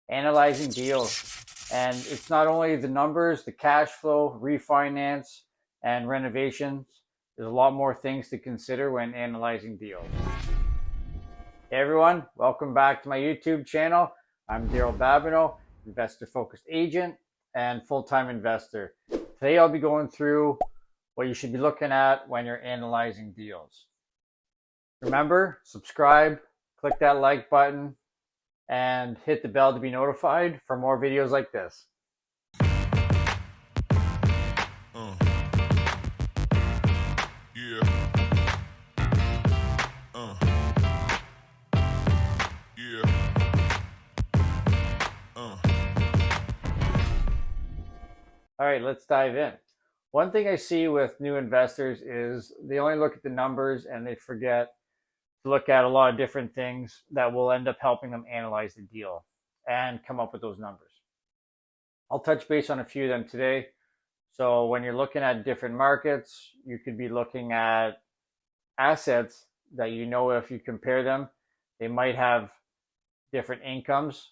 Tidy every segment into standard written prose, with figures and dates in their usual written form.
analyzing deals. And it's not only the numbers, the cash flow, refinance, and renovations. There's a lot more things to consider when analyzing deals. Hey everyone, welcome back to my YouTube channel. I'm Daryl Babineau, investor-focused agent and full-time investor. Today I'll be going through what you should be looking at when you're analyzing deals. Remember, subscribe, click that like button, and hit the bell to be notified for more videos like this. All right, let's dive in. One thing I see with new investors is they only look at the numbers and they forget to look at a lot of different things that will end up helping them analyze the deal and come up with those numbers. I'll touch base on a few of them today. So when you're looking at different markets, you could be looking at assets that you know if you compare them, they might have different incomes.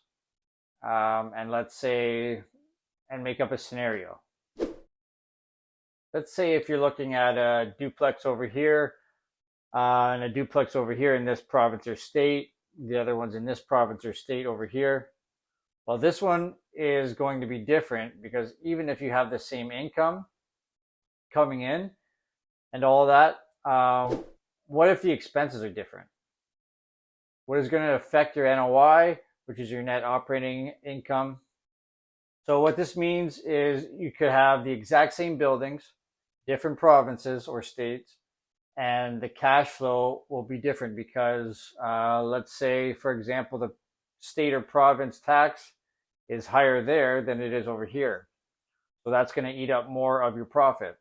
And let's say, and make up a scenario. Let's say if you're looking at a duplex over here and a duplex over here in this province or state, the other one's in this province or state over here. Well, this one is going to be different because even if you have the same income coming in and all that, what if the expenses are different? What is going to affect your NOI, which is your net operating income? So what this means is you could have the exact same buildings, different provinces or states, and the cash flow will be different because let's say, for example, the state or province tax is higher there than it is over here. So that's going to eat up more of your profit.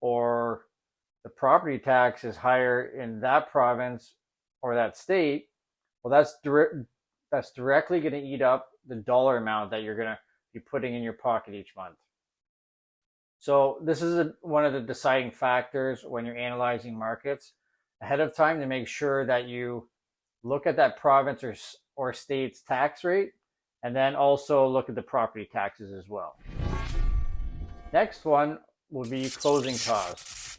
Or the property tax is higher in that province or that state. Well, that's directly going to eat up the dollar amount that you're going to be putting in your pocket each month. So this is one of the deciding factors when you're analyzing markets ahead of time to make sure that you look at that province or state's tax rate and then also look at the property taxes as well. Next one will be closing costs.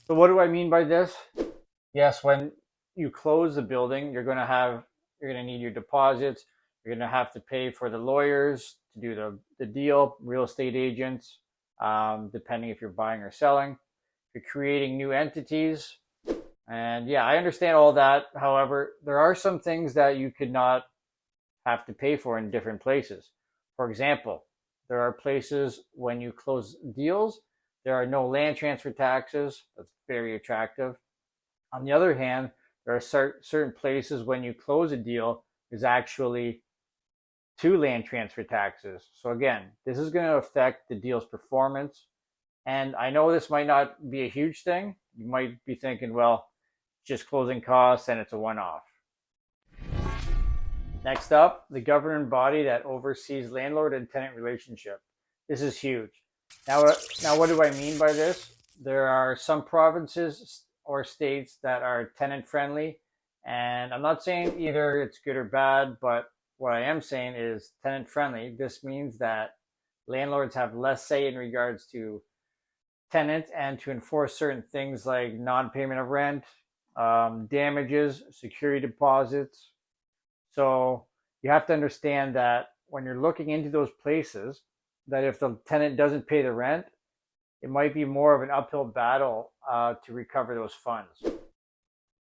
So what do I mean by this? Yes, when you close the building, you're going to need your deposits. You're going to have to pay for the lawyers to do the deal, real estate agents, depending if you're buying or selling. You're creating new entities. And yeah, I understand all that. However, there are some things that you could not have to pay for in different places. For example, there are places when you close deals, there are no land transfer taxes. That's very attractive. On the other hand, there are certain places when you close a deal, there's actually 2 land transfer taxes. So again, this is going to affect the deal's performance. And I know this might not be a huge thing. You might be thinking, well, just closing costs and it's a one-off. Next up, the governing body that oversees landlord and tenant relationship. This is huge. Now what do I mean by this? There are some provinces or states that are tenant friendly. And I'm not saying either it's good or bad, but what I am saying is tenant friendly. This means that landlords have less say in regards to tenants and to enforce certain things like non-payment of rent, damages, security deposits. So you have to understand that when you're looking into those places, that if the tenant doesn't pay the rent, it might be more of an uphill battle to recover those funds.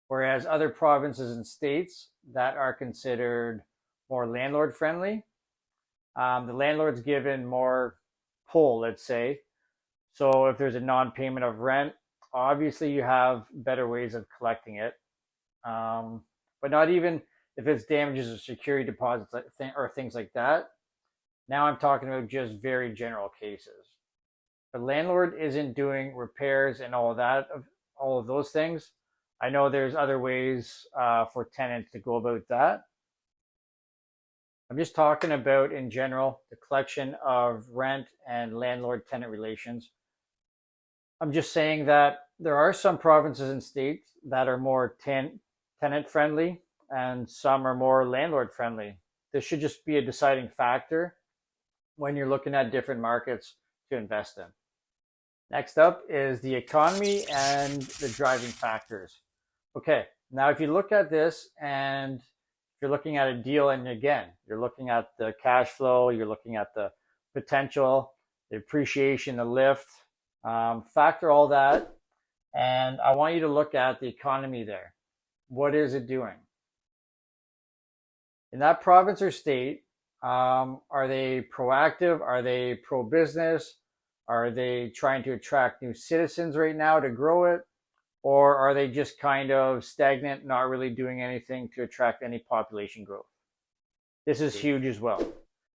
Whereas other provinces and states that are considered more landlord friendly, the landlord's given more pull, let's say. So if there's a non-payment of rent, obviously you have better ways of collecting it. But not even if it's damages or security deposits or things like that. Now I'm talking about just very general cases. The landlord isn't doing repairs and all of those things. I know there's other ways for tenants to go about that. I'm just talking about, in general, the collection of rent and landlord-tenant relations. I'm just saying that there are some provinces and states that are more tenant-friendly and some are more landlord-friendly. this should just be a deciding factor when you're looking at different markets to invest in. Next up is the economy and the driving factors. Okay, now if you look at this and you're looking at a deal, and again, you're looking at the cash flow, you're looking at the potential, the appreciation, the lift, factor all that. And I want you to look at the economy there. What is it doing? In that province or state, are they proactive? Are they pro-business? Are they trying to attract new citizens right now to grow it? Or are they just kind of stagnant, not really doing anything to attract any population growth? This is huge as well.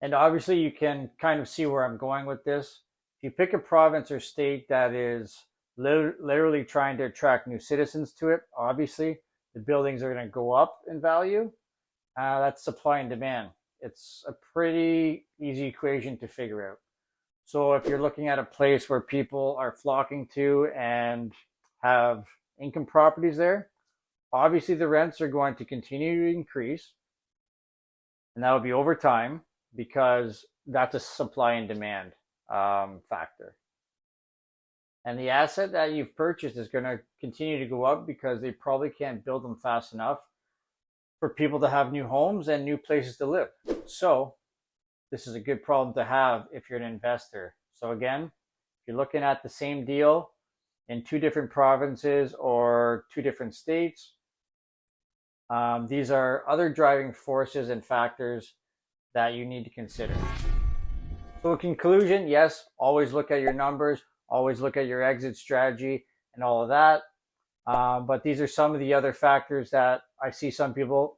And obviously you can kind of see where I'm going with this. If you pick a province or state that is literally trying to attract new citizens to it, obviously the buildings are going to go up in value. That's supply and demand. It's a pretty easy equation to figure out. So if you're looking at a place where people are flocking to and have income properties there, obviously the rents are going to continue to increase, and that will be over time because that's a supply and demand factor. And the asset that you've purchased is going to continue to go up because they probably can't build them fast enough for people to have new homes and new places to live. So this is a good problem to have if you're an investor. So again, if you're looking at the same deal in two different provinces or two different states, these are other driving forces and factors that you need to consider. So in conclusion, yes, always look at your numbers, always look at your exit strategy and all of that. But these are some of the other factors that I see some people,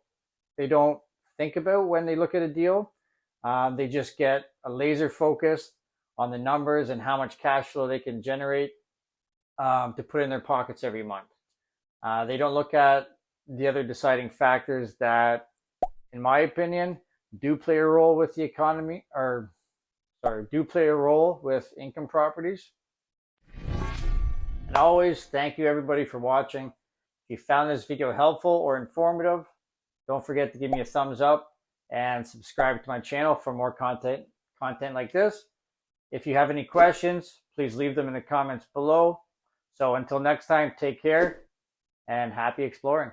they don't think about when they look at a deal. They just get a laser focused on the numbers and how much cash flow they can generate to put in their pockets every month. They don't look at the other deciding factors that, in my opinion, do play a role with the economy, or do play a role with income properties. And always, thank you everybody for watching. If you found this video helpful or informative, don't forget to give me a thumbs up and subscribe to my channel for more content like this. If you have any questions, please leave them in the comments below. So until next time, take care and happy exploring.